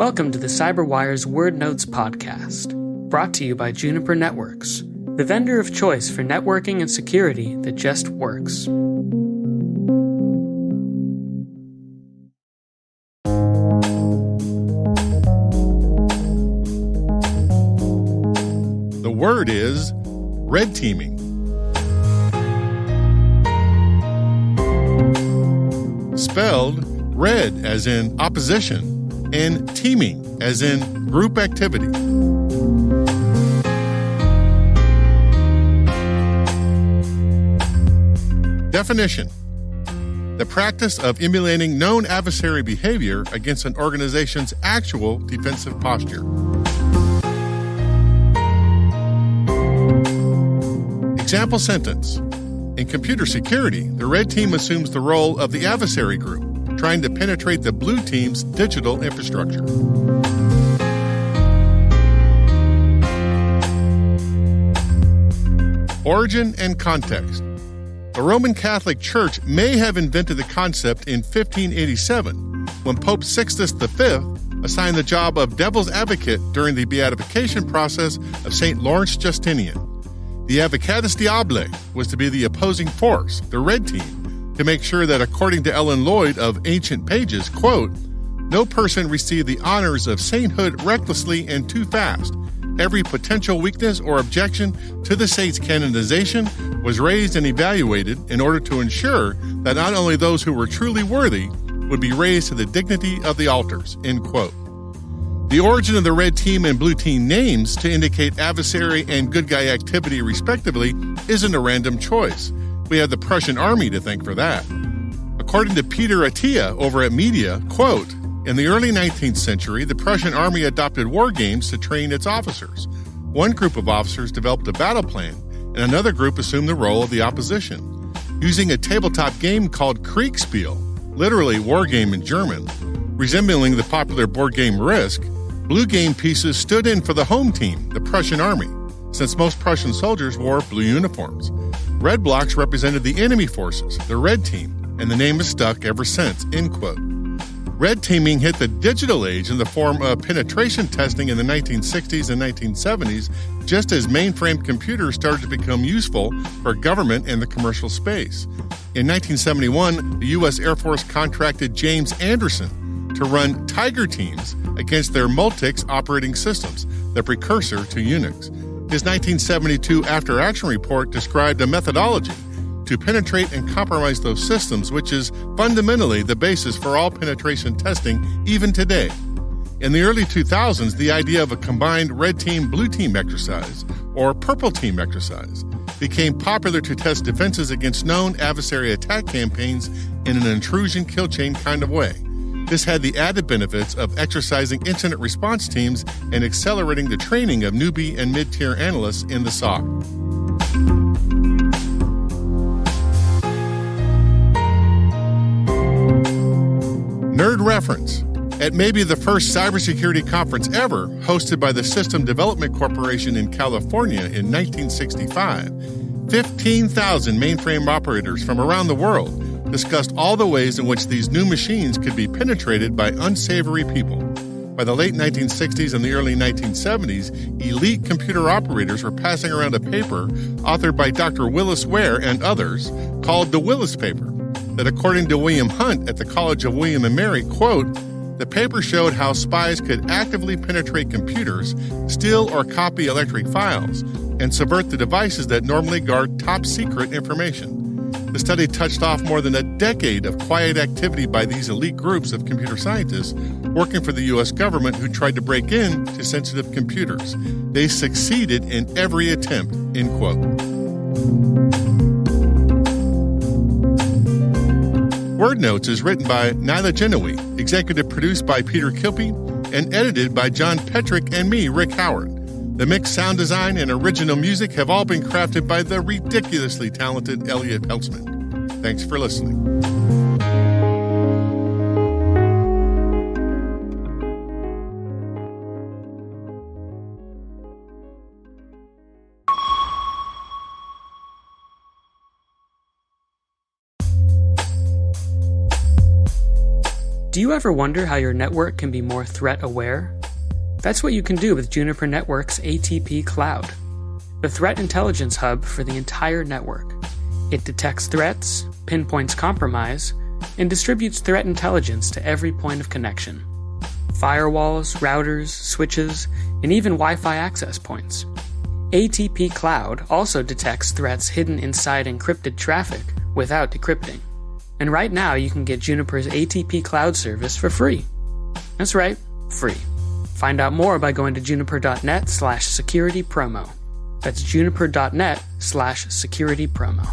Welcome to the CyberWire's Word Notes podcast, brought to you by Juniper Networks, the vendor of choice for networking and security that just works. The word is red teaming. Spelled red as in opposition and teaming as in group activity. Definition: the practice of emulating known adversary behavior against an organization's actual defensive posture. Example sentence: in computer security, the red team assumes the role of the adversary group, trying to penetrate the blue team's digital infrastructure. Origin and context. The Roman Catholic Church may have invented the concept in 1587 when Pope Sixtus V assigned the job of devil's advocate during the beatification process of St. Lawrence Justinian. The Advocatus Diaboli was to be the opposing force, the red team, to make sure that, according to Ellen Lloyd of Ancient Pages, quote, no person received the honors of sainthood recklessly and too fast. Every potential weakness or objection to the saint's canonization was raised and evaluated in order to ensure that not only those who were truly worthy would be raised to the dignity of the altars, end quote. The origin of the red team and blue team names to indicate adversary and good guy activity, respectively, isn't a random choice. We have the Prussian army to thank for that. According to Peter Attia over at Media, quote, in the early 19th century, the Prussian army adopted war games to train its officers. One group of officers developed a battle plan, and another group assumed the role of the opposition. Using a tabletop game called Kriegspiel, literally war game in German, resembling the popular board game Risk, blue game pieces stood in for the home team, the Prussian army, since most Prussian soldiers wore blue uniforms. Red blocks represented the enemy forces, the red team, and the name has stuck ever since, end quote. Red teaming hit the digital age in the form of penetration testing in the 1960s and 1970s, just as mainframe computers started to become useful for government and the commercial space. In 1971, the U.S. Air Force contracted James Anderson to run Tiger teams against their Multics operating systems, the precursor to Unix. His 1972 after-action report described a methodology to penetrate and compromise those systems, which is fundamentally the basis for all penetration testing even today. In the early 2000s, the idea of a combined red team, blue team exercise, or purple team exercise, became popular to test defenses against known adversary attack campaigns in an intrusion kill chain kind of way. This had the added benefits of exercising incident response teams and accelerating the training of newbie and mid-tier analysts in the SOC. Nerd reference. At maybe the first cybersecurity conference ever, hosted by the System Development Corporation in California in 1965, 15,000 mainframe operators from around the world discussed all the ways in which these new machines could be penetrated by unsavory people. By the late 1960s and the early 1970s, elite computer operators were passing around a paper authored by Dr. Willis Ware and others called the Willis Paper, that according to William Hunt at the College of William and Mary, quote, the paper showed how spies could actively penetrate computers, steal or copy electric files, and subvert the devices that normally guard top-secret information. The study touched off more than a decade of quiet activity by these elite groups of computer scientists working for the U.S. government who tried to break in to sensitive computers. They succeeded in every attempt, end quote. Word Notes is written by Nyla Genoe, executive produced by Peter Kilpie, and edited by John Petrick and me, Rick Howard. The mix, sound design, and original music have all been crafted by the ridiculously talented Elliot Peltzman. Thanks for listening. Do you ever wonder how your network can be more threat aware? That's what you can do with Juniper Network's ATP Cloud, the threat intelligence hub for the entire network. It detects threats, pinpoints compromise, and distributes threat intelligence to every point of connection. Firewalls, routers, switches, and even Wi-Fi access points. ATP Cloud also detects threats hidden inside encrypted traffic without decrypting. And right now you can get Juniper's ATP Cloud service for free. That's right, free. Find out more by going to juniper.net/security promo. That's juniper.net/security promo.